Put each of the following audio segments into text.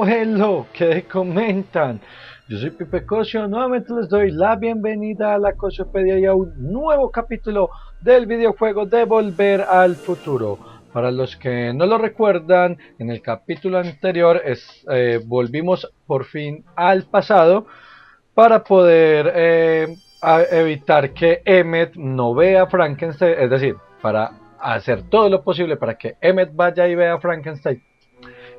nuevo, ¿qué comentan? Yo soy Pipe Cossio, nuevamente les doy la bienvenida a la Cossiopedia y a un nuevo capítulo del videojuego de Volver al Futuro. Para los que no lo recuerdan, en el capítulo anterior volvimos por fin al pasado para poder evitar que Emmet no vea a Frankenstein, es decir, para hacer todo lo posible para que Emmet vaya y vea a Frankenstein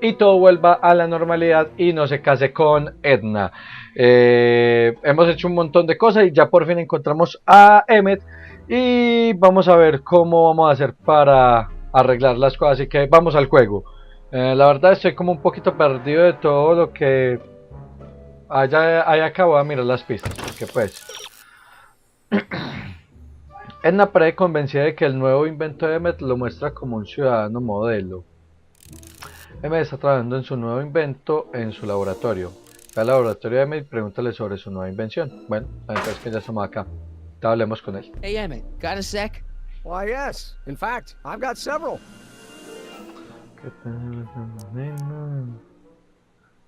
y todo vuelva a la normalidad y no se case con Edna. Hemos hecho un montón de cosas y ya por fin encontramos a Emmet y vamos a ver cómo vamos a hacer para arreglar las cosas, así que vamos al juego. La verdad estoy como un poquito perdido de todo lo que haya acabo de mirar las pistas, porque pues Edna parece convencida de que el nuevo invento de Emmet lo muestra como un ciudadano modelo. Emmet está trabajando en su nuevo invento en su laboratorio. Ve al laboratorio de Emmet y pregúntale sobre su nueva invención. Bueno, entonces que ya estamos acá. Ya hablemos con él. Hey Emmet, got a sec? Why, yes. In fact, I've got several.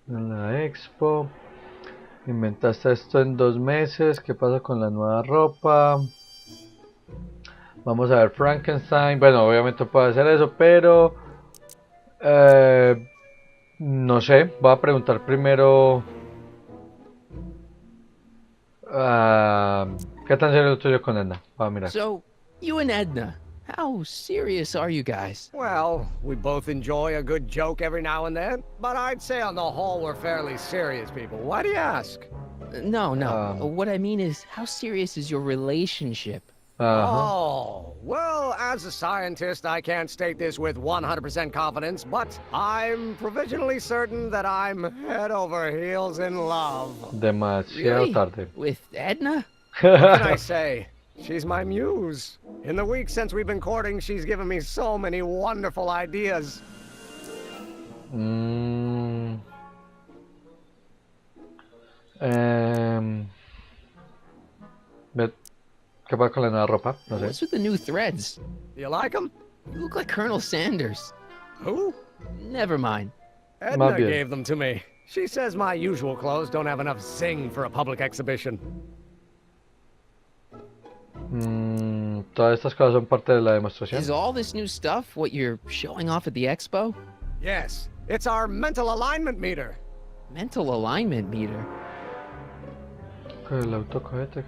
En la expo. Inventaste esto en 2 meses. ¿Qué pasa con la nueva ropa? Vamos a ver Frankenstein. Bueno, obviamente puedo hacer eso, pero no sé. Voy a preguntar primero ¿qué tan serio estoy yo con Edna? Voy a mirar. So, you and Edna, how serious are you guys? Well, we both enjoy a good joke every now and then, but I'd say on the whole we're fairly serious people. Why do you ask? No. What I mean is, how serious is your relationship? Oh, well, as a scientist, I can't state this with 100% confidence, but I'm provisionally certain that I'm head over heels in love. Demasiado Really? tarde. With Edna? What can I say? She's my muse. In the weeks since we've been courting, she's given me so many wonderful ideas. ¿Qué pasa con la nueva ropa? No sé. What's with the new threads? You like them? You look like Colonel Sanders. Who? Never mind. Edna gave them to me. She says my usual clothes don't have enough zing for a public exhibition. Todas estas cosas son parte de la demostración. Is all this new stuff what you're showing off at the expo? Yes, it's our mental alignment meter. Mental alignment meter? El autocohete,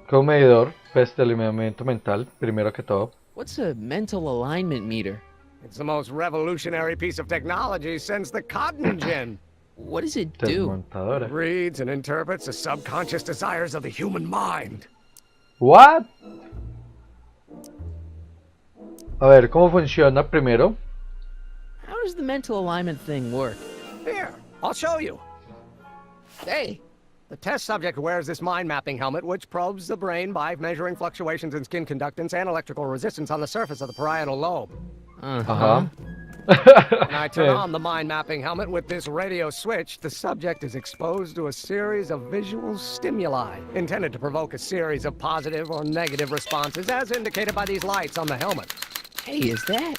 como medidor pues, del alineamiento mental, primero que todo. What's a mental alignment meter? It's the most revolutionary piece of technology since the cotton gin. What does it do? Desmontadora. It reads and interprets the subconscious desires of the human mind. What? A ver, ¿cómo funciona primero? How does the mental alignment thing work? Here, I'll show you. Hey! The test subject wears this mind mapping helmet, which probes the brain by measuring fluctuations in skin conductance and electrical resistance on the surface of the parietal lobe. Uh-huh. When I turn on the mind mapping helmet with this radio switch, the subject is exposed to a series of visual stimuli intended to provoke a series of positive or negative responses as indicated by these lights on the helmet. Hey, is that?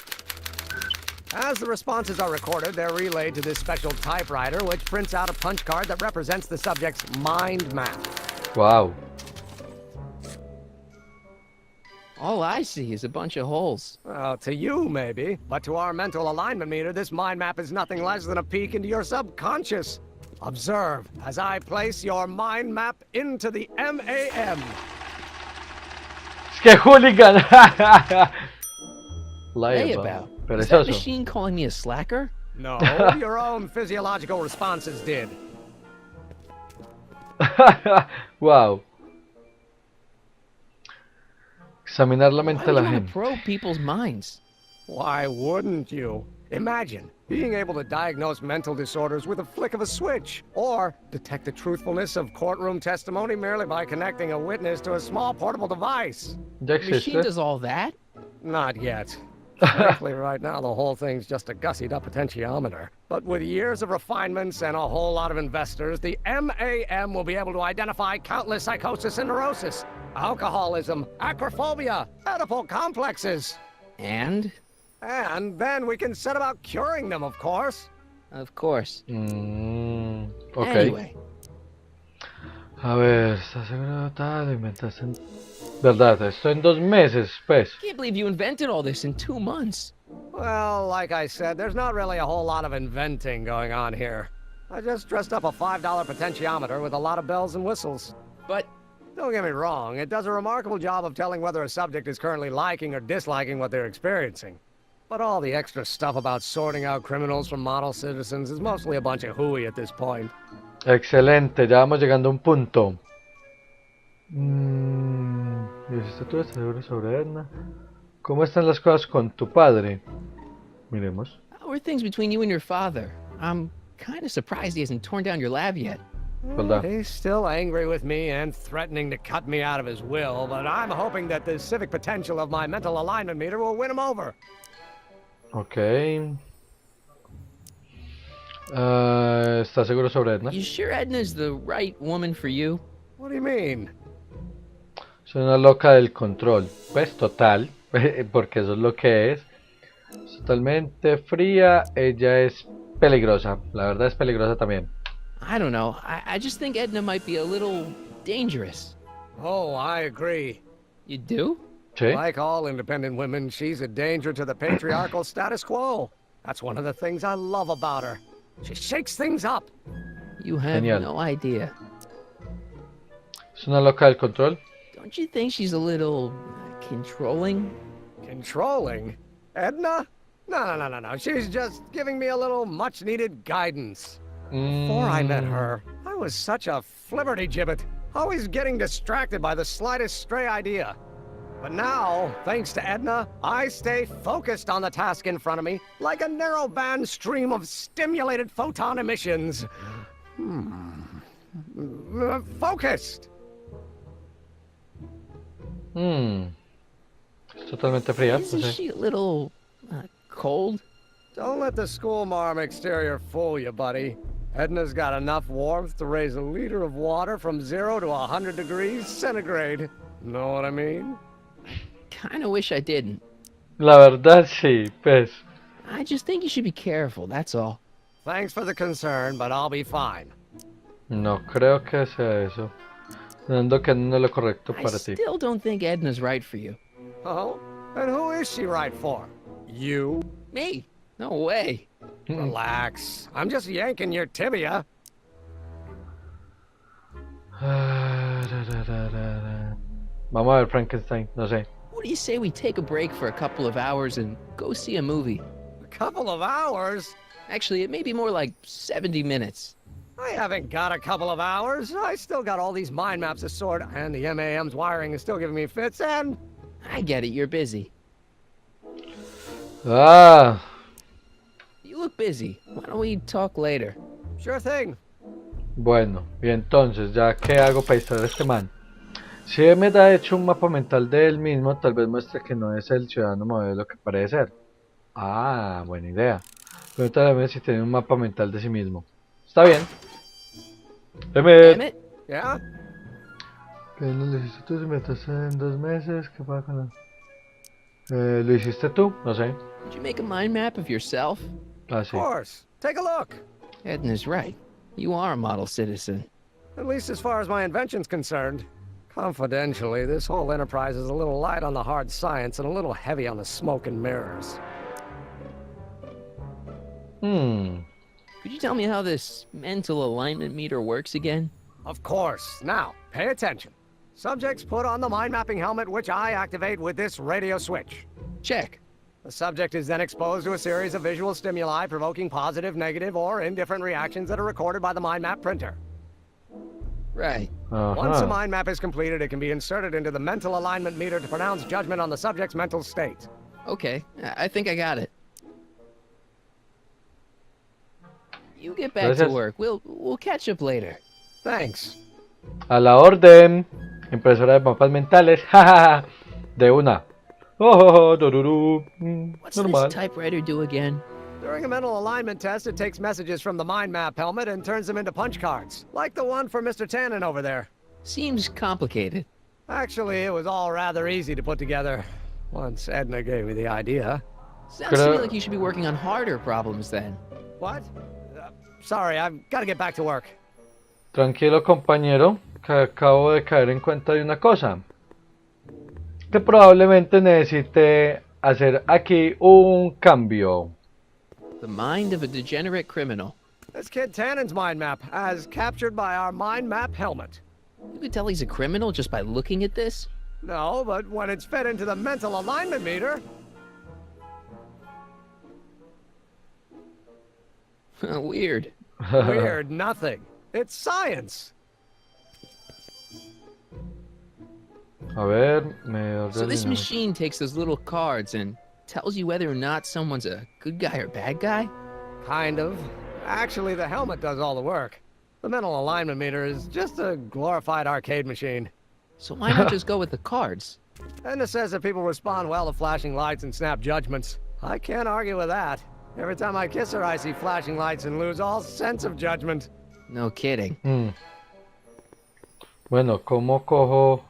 As the responses are recorded, they're relayed to this special typewriter, which prints out a punch card that represents the subject's mind map. Wow. All I see is a bunch of holes. Well, to you, maybe. But to our mental alignment meter, this mind map is nothing less than a peek into your subconscious. Observe as I place your mind map into the MAM. Es que hooligan. Hey, about. Is that Perezoso. machine calling me a slacker? No, your own physiological responses did. Wow. Examinar la Why mente would de la you want gente. to probe people's minds? Why wouldn't you? Imagine being able to diagnose mental disorders with a flick of a switch, or detect the truthfulness of courtroom testimony merely by connecting a witness to a small portable device. Ya The machine existe. does all that? Not yet. Frankly, right now, the whole thing's just a gussied-up potentiometer. But with years of refinements and a whole lot of investors, the MAM will be able to identify countless psychosis and neurosis, alcoholism, acrophobia, Oedipal complexes. And? And then we can set about curing them, of course. Of course. Ok. Anyway, A ver, ¿estás seguro? Tal, inventaste en... ¿Verdad? Esto en 2 meses, pues. can't believe you invented all this in 2 months. Well, like I said, there's not really a whole lot of inventing going on here. I just dressed up a $5 potentiometer with a lot of bells and whistles. But Don't get me wrong, it does a remarkable job of telling whether a subject is currently liking or disliking what they're experiencing. But all the extra stuff about sorting out criminals from model citizens is mostly a bunch of hooey at this point. Excelente, ya vamos llegando a un punto. ¿Hiciste tú? ¿Estás seguro sobre Edna? ¿Cómo están las cosas con tu padre? Miremos. how are things between you and your father? I'm kind of surprised he hasn't torn down your lab yet. ¿Verdad? He's still angry with me and threatening to cut me out of his will, but I'm hoping that the civic potential of my mental alignment meter will win him over. Ok. ¿Estás seguro sobre Edna? You sure Edna's the right woman for you? What do you mean? Es una loca del control. Pues total, porque eso es lo que es. Es totalmente fría, ella es peligrosa. La verdad es peligrosa también. I don't know. I just think Edna might be a little dangerous. Oh, I agree. You do? ¿Sí? Like all independent women, she's a danger to the patriarchal status quo. That's one of the things I love about her. She shakes things up. You have Genial. no idea. Es una loca del control. Don't you think she's a little controlling? Controlling? Edna? No. She's just giving me a little much-needed guidance. Before I met her, I was such a flibberty-gibbet, always getting distracted by the slightest stray idea. But now, thanks to Edna, I stay focused on the task in front of me, like a narrow-band stream of stimulated photon emissions. Focused! Es totalmente fría. Isn't No sé. she a little cold? Don't let the schoolmarm exterior fool you, buddy. Edna's got enough warmth to raise a liter of water from 0 to 100 degrees centigrade. Know what I mean? Kinda wish I didn't. La verdad sí, pues. I just think you should be careful, that's all. Thanks for the concern, but I'll be fine. No creo que sea eso. Dando que no es lo correcto I para ti. still don't think Edna's right for you. Oh? And who is she right for? You? Me? No way. Relax. I'm just yanking your tibia. Vamos a ver Frankenstein, no sé. What do you say we take a break for a couple of hours and go see a movie? A couple of hours? Actually, it may be more like 70 minutes. I haven't got a couple of hours. I still got all these mind maps to sort, and the MAM's wiring is still giving me fits, and... I get it, you're busy. Ah, You look busy. Why don't we talk later? Sure thing. bueno, y entonces, ¿ya qué hago para distraer a este man? Si me da hecho un mapa mental de él mismo, tal vez muestre que no es el ciudadano modelo que parece ser. Ah, buena idea. Pregúntale si tiene un mapa mental de sí mismo. Está bien. Damn Emmett. it. Yeah? ¿Qué no lo hiciste tú? Si me estás en 2 meses, ¿qué pasa con la... ¿Lo hiciste tú? No sé. Did you make a mind map of yourself? Ah, Of sí. course. Take a look. Edna's right. You are a model citizen. At least as far as my invention's concerned. Confidentially, this whole enterprise is a little light on the hard science and a little heavy on the smoke and mirrors. Could you tell me how this mental alignment meter works again? Of course. Now, pay attention. Subjects put on the mind mapping helmet, which I activate with this radio switch. Check. The subject is then exposed to a series of visual stimuli provoking positive, negative, or indifferent reactions that are recorded by the mind map printer. Right. Once a mind map is completed, it can be inserted into the mental alignment meter to pronounce judgment on the subject's mental state. Okay, I think I got it. You get back to Gracias. work. We'll catch up later. Thanks. A la orden. Impresora de mapas mentales. Jajaja. De una. Oh, doruru. What's Normal. this typewriter do again? During a mental alignment test, it takes messages from the mind map helmet and turns them into punch cards, like the one for Mr. Tannen over there. Seems complicated. Actually, it was all rather easy to put together, once Edna gave me the idea. Sounds to me like you should be working on harder problems then. What? Sorry, I've got to get back to work. Tranquilo, compañero, que acabo de caer en cuenta de una cosa. Que probablemente necesite hacer aquí un cambio. The mind of a degenerate criminal. This kid Tannen's mind map, as captured by our mind map helmet. You could tell he's a criminal just by looking at this? No, but when it's fed into the mental alignment meter... Weird. Weird nothing. It's science. A ver, me So this machine takes those little cards and tells you whether or not someone's a good guy or bad guy? Kind of. Actually, the helmet does all the work. The mental alignment meter is just a glorified arcade machine. So why not just go with the cards? Edna says that people respond well to flashing lights and snap judgments. I can't argue with that. Every time I kiss her, I see flashing lights and lose all sense of judgment. No kidding. Bueno, ¿cómo cojo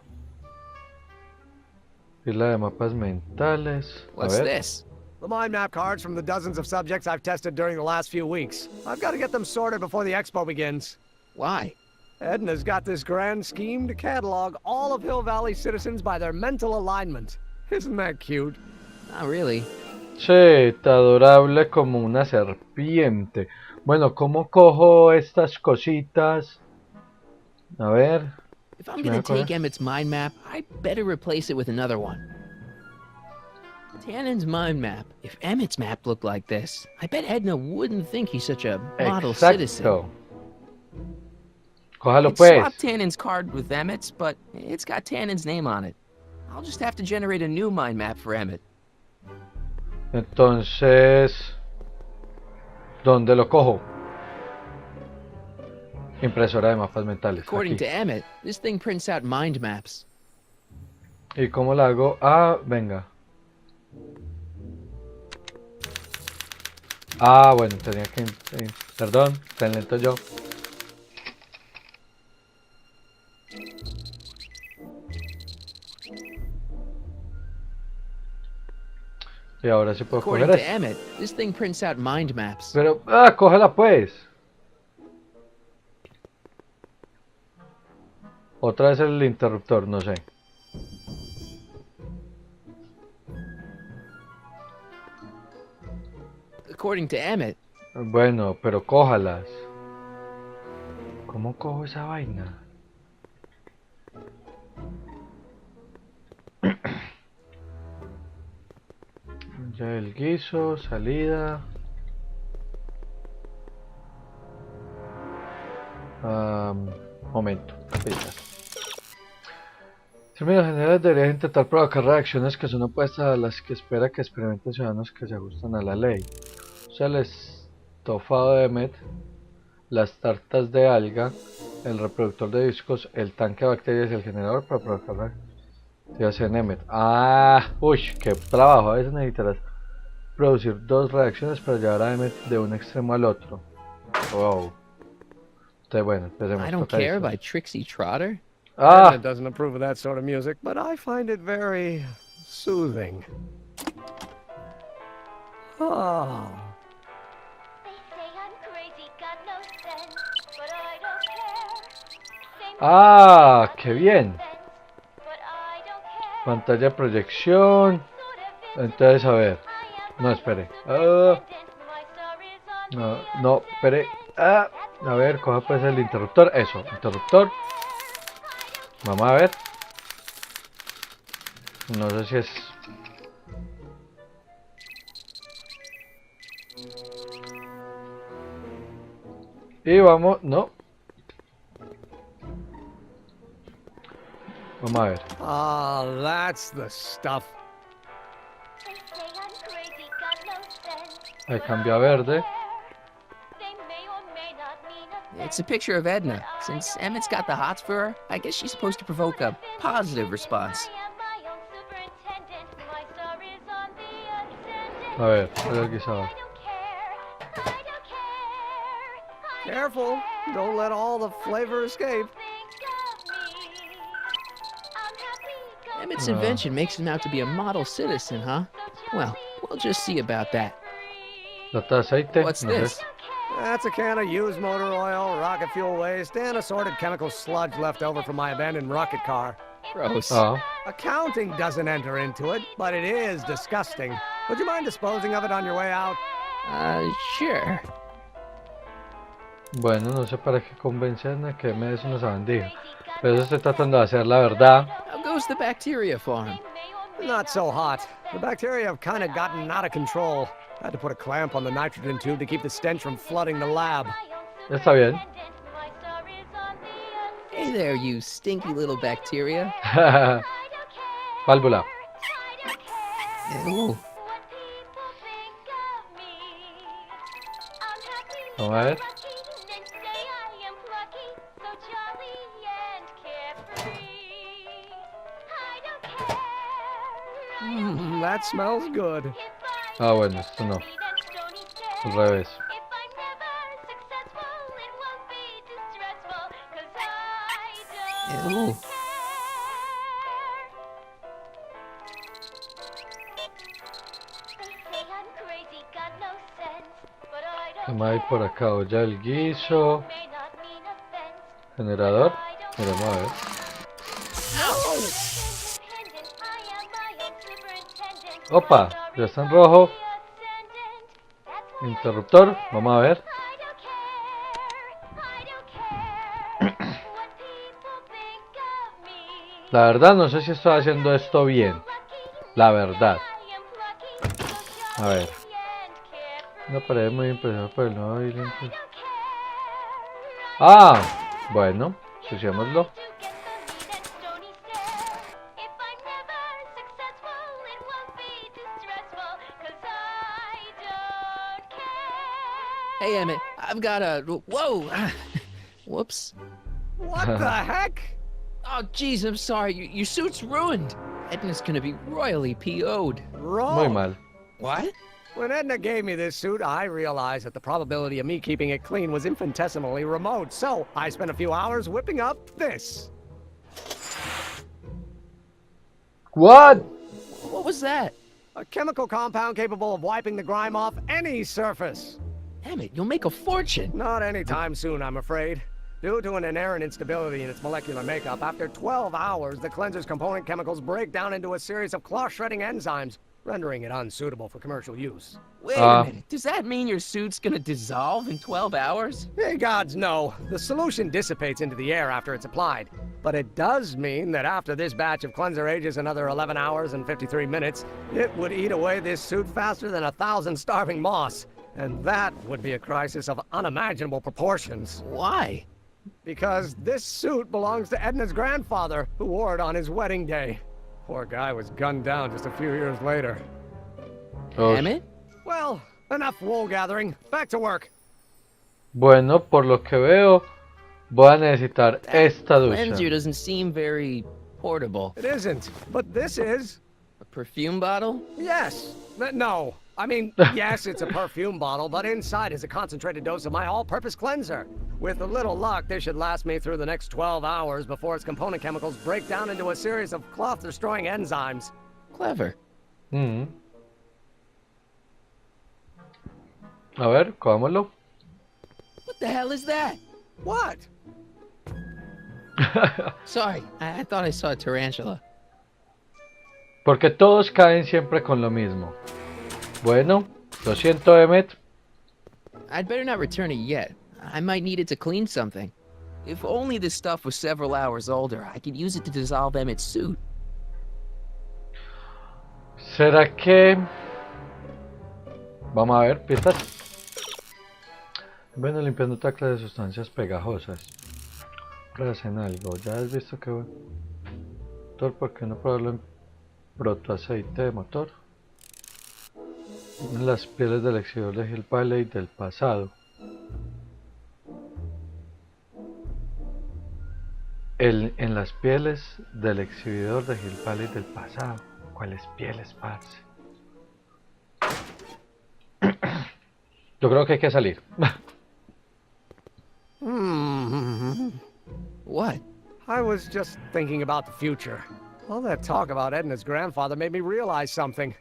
fila de mapas mentales? What's this? The mind map cards from the dozens of subjects I've tested during the last few weeks. I've got to get them sorted before the expo begins. Why? Edna's got this grand scheme to catalog all of Hill Valley citizens by their mental alignment. Isn't that cute? Not really. Sí, está adorable como una serpiente. Bueno, ¿cómo cojo estas cositas? A ver. If I'm gonna take Emmett's mind map, I better replace it with another one. Tannen's mind map. If Emmett's map looked like this, I bet Edna wouldn't think he's such a model citizen. Cójalo I'd pues. swap Tannen's card with Emmett's, but it's got Tannen's name on it. I'll just have to generate a new mind map for Emmett. Entonces, ¿dónde lo cojo? Impresora de mapas mentales. According Aquí. to Emmett, this thing prints out mind maps. ¿Y cómo la hago? Ah, venga. Ah, bueno, tenía que... perdón, tan lento yo. Y ahora sí puedo According coger to esto. Emmett, this thing prints out mind maps. Pero, cógela pues. Otra vez el interruptor, no sé. According to Emmett. Bueno, pero cójalas. ¿Cómo cojo esa vaina? Ya el guiso, salida. Momento, fechas. En términos generales, deberías intentar provocar reacciones que son opuestas a las que espera que experimenten ciudadanos que se ajustan a la ley. Usa el estofado de Emmet, las tartas de alga, el reproductor de discos, el tanque de bacterias y el generador para provocar reacciones en Emmet. Uy, qué trabajo. A veces necesitarás producir dos reacciones para llevar a Emmet de un extremo al otro. Wow. Entonces, bueno, empecemos. I don't care by Trixie Trotter. Edna doesn't approve of that sort of music, but I find it very soothing. Oh. Qué bien. Pantalla de proyección. Entonces, a ver. No, espere. No, espere. A ver, coja pues el interruptor. Eso, interruptor. Vamos a ver. No sé si es... Y vamos, no. Vamos a ver. Oh, that's the stuff. Ahí cambia a verde. It's a picture of Edna. Since Emmett's got the hots for her, I guess she's supposed to provoke a positive response. A ver, el guisado. Careful, don't let all the flavor escape. Emmett's invention makes him out to be a model citizen, huh? Well, we'll just see about that. Lata de aceite. What's no sé. this? That's a can of used motor oil, rocket fuel waste, and assorted chemical sludge left over from my abandoned rocket car. Gross. Ah, Accounting doesn't enter into it, but it is disgusting. Would you mind disposing of it on your way out? Sure. bueno, no sé para qué convencerme que me des una sabandija. Pero eso estoy tratando de hacer la verdad. How goes the bacteria farm? Not so hot. The bacteria have kind of gotten out of control. Had to put a clamp on the nitrogen tube to keep the stench from flooding the lab. Está bien. Hey there, you stinky little bacteria. Válvula. Ew. Vamos a ver. That smells good. Ah, bueno, esto no. Al revés. Ew. ¿Qué más hay por acá? Ya el guiso. Generador. Mira, vamos a ver. Opa, ya está en rojo. Interruptor, vamos a ver. La verdad no sé si estoy haciendo esto bien. La verdad. A ver. Una pared muy impresionante por el nuevo vídeo. Ah, bueno, ensuciémoslo. Hey, Emmett, I've got a... Whoa! Whoops. What the heck? Oh, jeez, I'm sorry. Your suit's ruined. Edna's gonna be royally PO'd. Muy Wrong. mal. What? When Edna gave me this suit, I realized that the probability of me keeping it clean was infinitesimally remote. So I spent a few hours whipping up this. What? What was that? A chemical compound capable of wiping the grime off any surface. Emmett, you'll make a fortune. Not anytime soon, I'm afraid. Due to an inherent instability in its molecular makeup, after 12 hours, the cleanser's component chemicals break down into a series of cloth-shredding enzymes, rendering it unsuitable for commercial use. Wait a minute. Does that mean your suit's gonna dissolve in 12 hours? Hey, gods, no. The solution dissipates into the air after it's applied. But it does mean that after this batch of cleanser ages another 11 hours and 53 minutes, it would eat away this suit faster than 1,000 starving moths. And that would be a crisis of unimaginable proportions. Why? Because this suit belongs to Edna's grandfather, who wore it on his wedding day. Poor guy was gunned down just a few years later. Oh, Emmett? Well, enough wool gathering. Back to work. bueno, por lo que veo, voy a necesitar esta Cleanser ducha. doesn't seem very portable. It isn't, but this is. A perfume bottle? Yes. No. I mean, yes, it's a perfume bottle, but inside is a concentrated dose of my all-purpose cleanser. With a little luck, this should last me through the next 12 hours before its component chemicals break down into a series of cloth-destroying enzymes. Clever. Mm. A ver, comámoslo. What the hell is that? What? Sorry, I thought I saw a tarantula. Porque todos caen siempre con lo mismo. Bueno, lo siento, Emmet. I'd better not return it yet. I might need it to clean something. If only this stuff was several hours older, I could use it to dissolve Emmett's suit. ¿Será que...? Vamos a ver, pistas. Bueno, limpiando otra clase de sustancias pegajosas. Pruebas en algo. Ya has visto que... Motor, ¿por qué no probarlo en protoaceite de motor? En las pieles del exhibidor de Hill Valley del pasado. En las pieles del exhibidor de Hill Valley del pasado. ¿Cuáles pieles, parce? Yo creo que hay que salir. What? I was just thinking about the future. All that talk about Edna's grandfather made me realize something.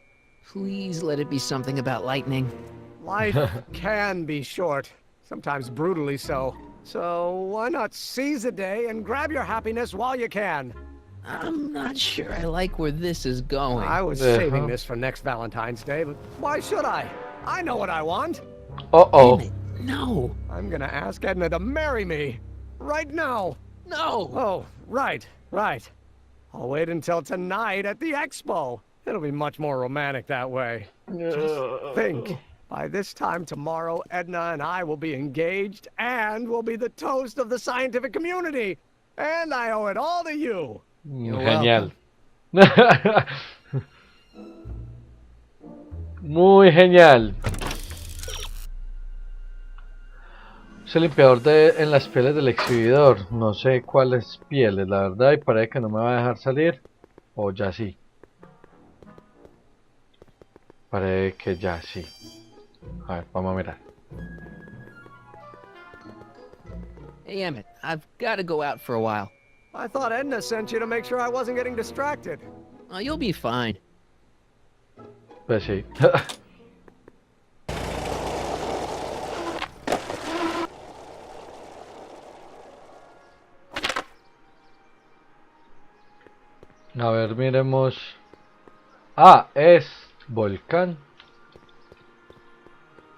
Please let it be something about lightning. Life can be short. sometimes brutally so. So why not seize the day and grab your happiness while you can? I'm not sure I like where this is going. I was saving this for next Valentine's Day, but why should I? I know what I want. Uh-oh. Damn it, no. I'm gonna ask Edna to marry me. Right now. No. Oh, right. I'll wait until tonight at the expo. It'll be much more romantic that way. Just think. By this time tomorrow, Edna and I will be engaged and will be the toast of the scientific community. And I owe it all to you. Genial. Muy genial. Es el limpiador en las pieles del exhibidor. No sé cuáles pieles, la verdad, y parece que no me va a dejar salir. O ya sí. Parece que ya sí. A ver, vamos a mirar. Hey, Emmett, I've got to go out for a while. I thought Edna sent you to make sure I wasn't getting distracted. Oh, you'll be fine. Pues sí. A ver, miremos. Ah, es volcán.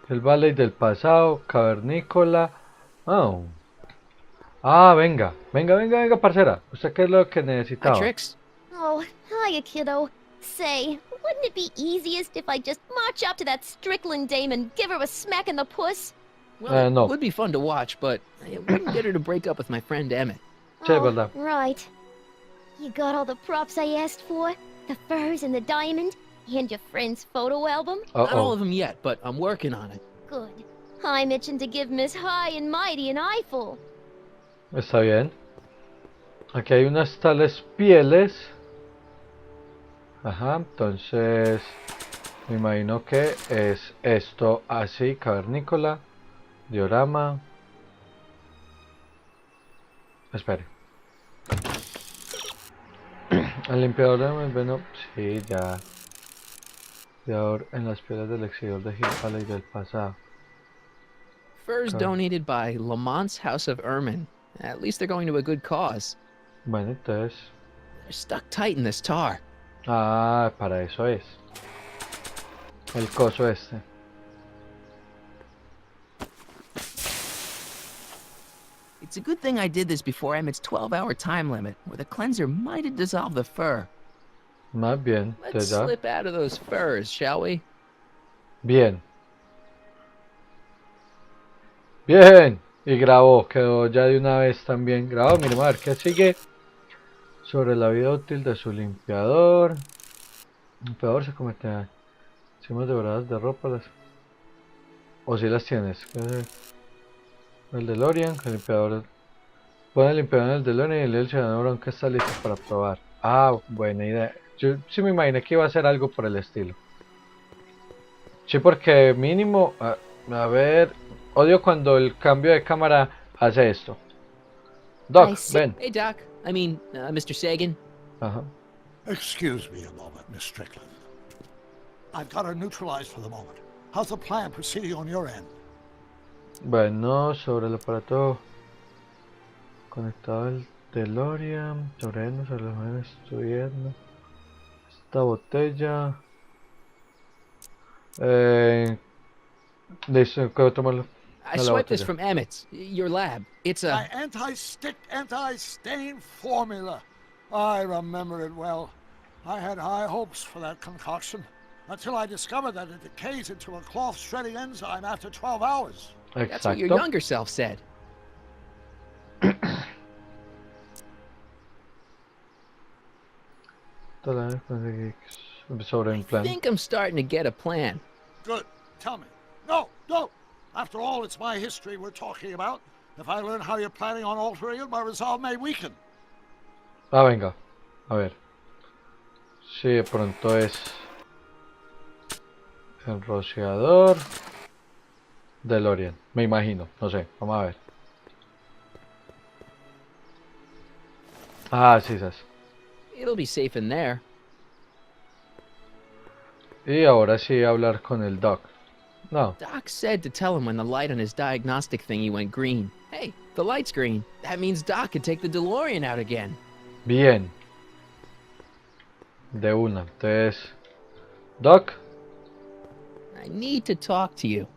El valle del pasado, cavernícola. Oh. Ah, venga, parcera. ¿Usted qué es lo que Hi, necesitaba? Trix. Oh, hiya, kiddo. Say, wouldn't it be easiest if I just march up to that Strickland dame and give her a smack in the puss? Well, no. it would be fun to watch, but it wouldn't get her to break up with my friend Emmett. Sí, verdad. Right. You got all the props I asked for? The furs and the diamond? And your friend's photo album? Not all of them yet, but I'm working on it. Good. I'm itching to give Miss High and Mighty an eyeful. Está bien. Aquí hay unas tales pieles. Ajá, entonces me imagino que es esto así, cavernícola, diorama. Espere. El limpiador de bueno, sí, ya. Limpiador en las pieles del exhibidor de Hill Valley del pasado. Furs Okay. donated by Lamont's House of Ermine. At least they're going to a good cause. Bueno, entonces. They're stuck tight in this tar. Ah, para eso es. El coso este. It's a good thing I did this before Emmett's 12-hour time limit, where the cleanser might have dissolved the fur. Más bien, Let's ya. slip out of those furs, shall we? Bien. Bien. Y grabó, quedó ya de una vez también grabado. Miremos a ver qué sigue. Sobre la vida útil de su limpiador. El limpiador se convierte cimas devoradas de ropa. O si las tienes. El DeLorean, el limpiador. Pone el limpiador en el DeLorean y lee el Ciudadano aunque está listo para probar. Ah, buena idea. Yo sí me imaginé que iba a ser algo por el estilo. Sí, porque mínimo. A ver. Odio cuando el cambio de cámara hace esto. Doc, ven. Hey, Doc. I mean, Mr. Sagan. Ajá. Excuse me a moment, Miss Strickland. I've got her neutralized for the moment. How's the plan proceeding on your end? Bueno, sobre el aparato conectado al DeLorean, sobre los jóvenes estudiando. Esta botella. Listo, puedo tomarlo. I swiped this from Emmett's, your lab. It's a... My anti-stick, anti-stain formula. I remember it well. I had high hopes for that concoction, until I discovered that it decays into a cloth-shredding enzyme after 12 hours. That's what your Exacto. younger self said. Sobre un I plan. think I'm starting to get a plan. Good. Tell me. No, no. After all, it's my history we're talking about. If I learn how you're planning on altering it, my resolve may weaken. Ah, venga. A ver. Sí, de pronto es el rociador DeLorean. Me imagino. No sé. Vamos a ver. Ah, sí, esas. It'll be safe in there. Y ahora sí hablar con el Doc. No. Doc said to tell him when the light on his diagnostic thingy went green. Hey, the light's green. That means Doc could take the DeLorean out again. Bien. De una. Entonces, Doc. I need to talk to you.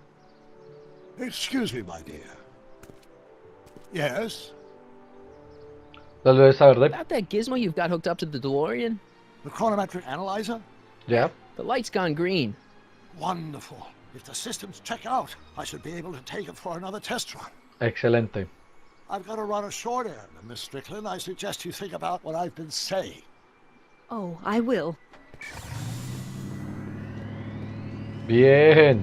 Excuse me, my dear. Yes? ¿Lo debes saber de? About that gizmo you've got hooked up to the DeLorean? The chronometric analyzer? Yeah. The light's gone green. Wonderful. If the systems check out, I should be able to take it for another test run. Excelente. I've got to run a short errand, Miss Strickland. I suggest you think about what I've been saying. Oh, I will. Bien.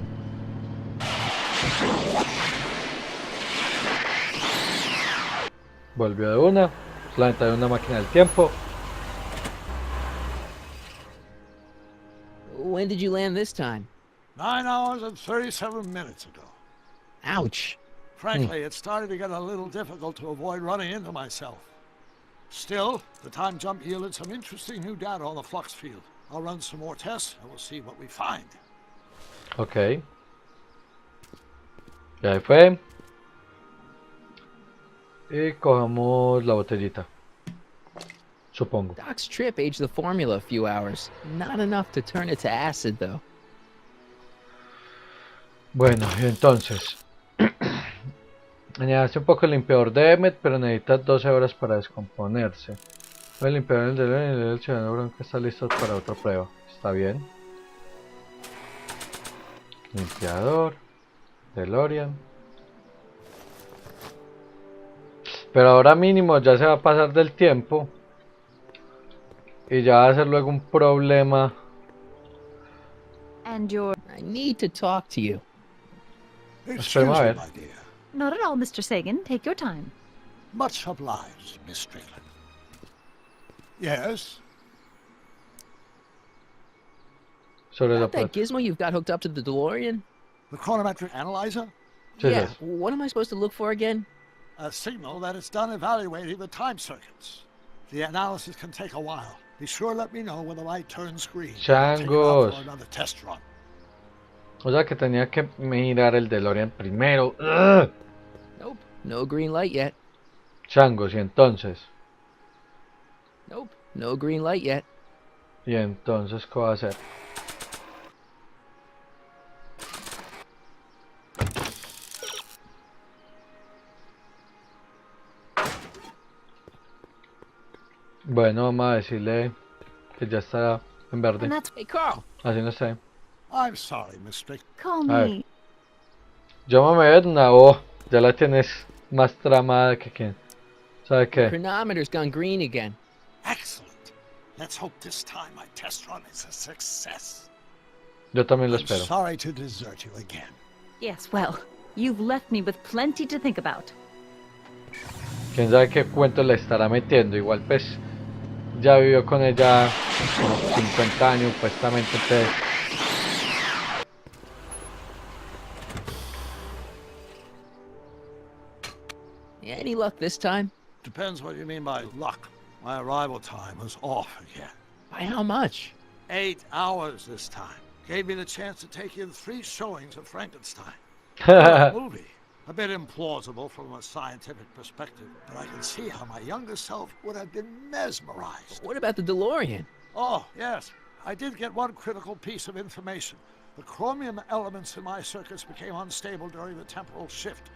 Volvió de una. Planeta de una máquina del tiempo. When did you land this time? 9 hours and 37 minutes ago. Ouch. Frankly, it started to get a little difficult to avoid running into myself. Still, the time jump yielded some interesting new data on the flux field. I'll run some more tests and we'll see what we find. Ok. Ya fue. Y cogemos la botellita. Supongo. Doc's trip aged the formula a few hours. Not enough to turn it to acid, though. Bueno, y entonces. Añadirse un poco el limpiador de Emmet, pero necesita 12 horas para descomponerse. El limpiador del Ciudadano que está listo para otra prueba. Está bien. Limpiador. DeLorean. Pero ahora mínimo ya se va a pasar del tiempo. Y ya va a ser luego un problema. And you're... I need to talk to you. Excuse me, a ver. my dear. Not at all, Mr. Sagan. Take your time. Much obliged, Miss Strickland. Yes? Sobre la About that gizmo you've got hooked up to the DeLorean? The chronometric analyzer? Sí, Yeah. sí. What am I supposed to look for again? A signal that it's done evaluating the time circuits. The analysis can take a while. Be sure to let me know when the light turns green. I'll take it out Changos. for another test run. O sea que tenía que mirar el DeLorean primero. ¡Ugh! Nope. No green light yet. Changos, y entonces. Nope. No green light yet. Y entonces, ¿qué va a hacer? Bueno, vamos a decirle que ya está en verde. And that's... Hey, Carl. Así no sé. I'm sorry, Miss Strickland. Call A ver. me. Llámame Edna. Oh, ya la tienes más tramada que quien. ¿Sabe qué? Chronometer's gone green again. Excellent. Let's hope this time my test run is a success. Yo también lo I'm espero. sorry to desert you again. Yes, well, you've left me with plenty to think about. Quién sabe qué cuento le estará metiendo. Igual pues ya vivió con ella como 50 años supuestamente. Entonces, Any luck this time? Depends what you mean by luck. My arrival time was off again. By how much? 8 hours this time. Gave me the chance to take in 3 showings of Frankenstein. Movie. A bit implausible from a scientific perspective, but I can see how my younger self would have been mesmerized. What about the DeLorean? Oh, yes. I did get one critical piece of information. The chromium elements in my circuits became unstable during the temporal shift.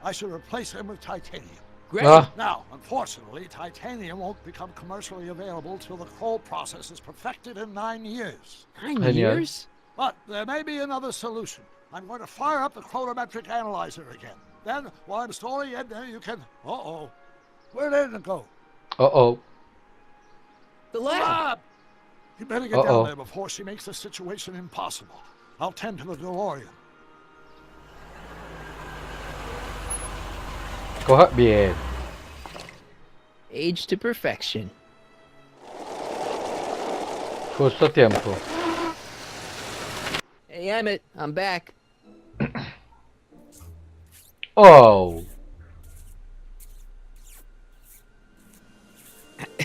I should replace them with titanium. Great. Ah, Now, unfortunately, titanium won't become commercially available till the Kroll process is perfected in 9 years. 9 Genial. years? But there may be another solution. I'm going to fire up the chronometric analyzer again. Then, while I'm stalling Edna, you can... Uh-oh. Where'd Edna go? oh. The lab. Bob! You better get Uh-oh. down there before she makes the situation impossible. I'll tend to the DeLorean. Coja. Bien. Age to perfection. Justo a tiempo. Hey, Emmett, I'm back. Oh.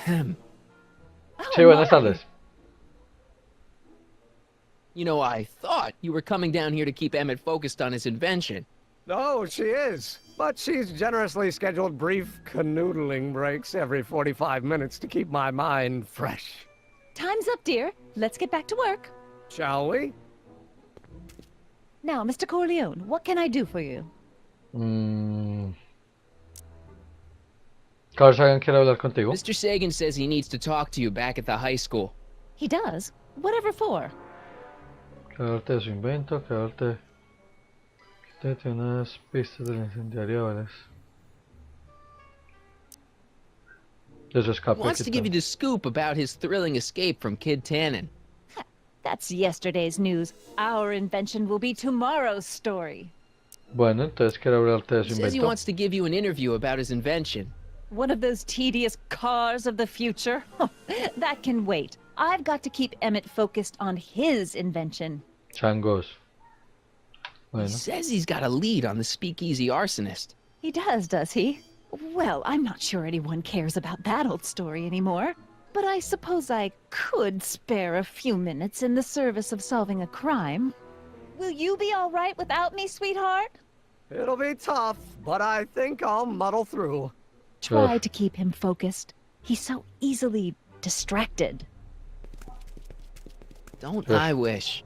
Oh, Sí, buenas Marty. tardes. You know, I thought you were coming down here to keep Emmett focused on his invention. No, she is. But she's generously scheduled brief canoodling breaks every 45 minutes to keep my mind fresh. Time's up, dear. Let's get back to work. Shall we? Now, Mr. Corleone, what can I do for you? Carl Sagan quiere hablar contigo. Mr. Sagan says he needs to talk to you back at the high school. He does? Whatever for? Quiere hablarte de su invento, quiere hablarte... Quítate unas pistas del incendiario, ¿vale? De su He escape. wants to give you the scoop about his thrilling escape from Kid Tannen. That's yesterday's news. Our invention will be tomorrow's story. Bueno, entonces quiere hablarte de He su says he invento. wants to give you an interview about his invention. One of those tedious cars of the future? That can wait. I've got to keep Emmett focused on his invention. Changos. He Bueno. says he's got a lead on the speakeasy arsonist. He does he? Well, I'm not sure anyone cares about that old story anymore. But I suppose I could spare a few minutes in the service of solving a crime. Will you be all right without me, sweetheart? It'll be tough, but I think I'll muddle through. Try to keep him focused. He's so easily distracted. Don't I wish?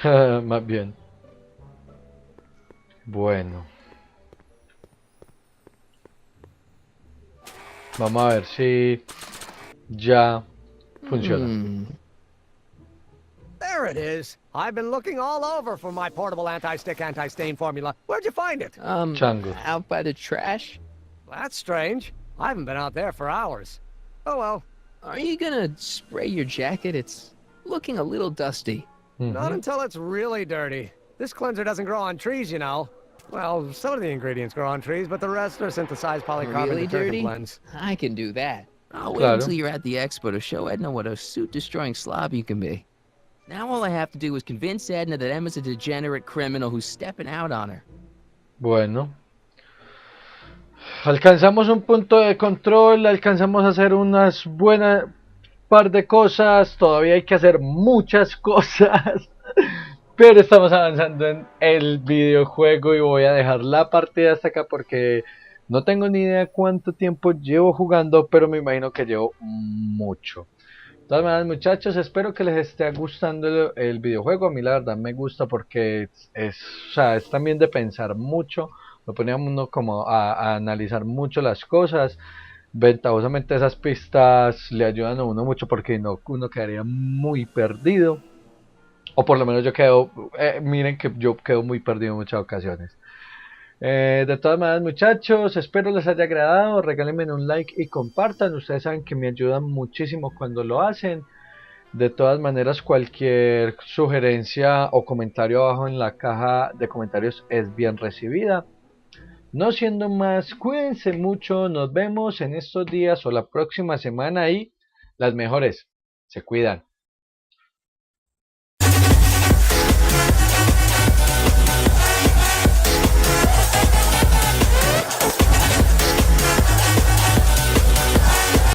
Más bien. Bueno. Vamos a ver si ya funciona. There it is. I've been looking all over for my portable anti-stick, anti-stain formula. Where'd you find it? Chango. Out by the trash? That's strange. I haven't been out there for hours. Oh well. Are you gonna spray your jacket? It's looking a little dusty. Not until it's really dirty. This cleanser doesn't grow on trees, you know. Well, some of the ingredients grow on trees, but the rest are synthesized polycarbonate Really detergent dirty? blends. I can do that. I'll wait Claro. until you're at the expo to show Edna what a suit-destroying slob you can be. Now all I have to do is convince Edna that Emma's a degenerate criminal who's stepping out on her. Bueno. Alcanzamos un punto de control, alcanzamos a hacer unas buenas par de cosas, todavía hay que hacer muchas cosas, pero estamos avanzando en el videojuego y voy a dejar la partida hasta acá porque no tengo ni idea cuánto tiempo llevo jugando, pero me imagino que llevo mucho. De todas maneras, muchachos, espero que les esté gustando el videojuego. A mí la verdad me gusta porque o sea, es también de pensar mucho. Lo ponía uno como a analizar mucho las cosas. Ventajosamente esas pistas le ayudan a uno mucho porque no, uno quedaría muy perdido. O por lo menos yo quedo, miren que yo quedo muy perdido en muchas ocasiones. De todas maneras, muchachos, espero les haya agradado. Regálenme un like y compartan. Ustedes saben que me ayudan muchísimo cuando lo hacen. De todas maneras, cualquier sugerencia o comentario abajo en la caja de comentarios es bien recibida. No siendo más, cuídense mucho. Nos vemos en estos días o la próxima semana y las mejores. Se cuidan.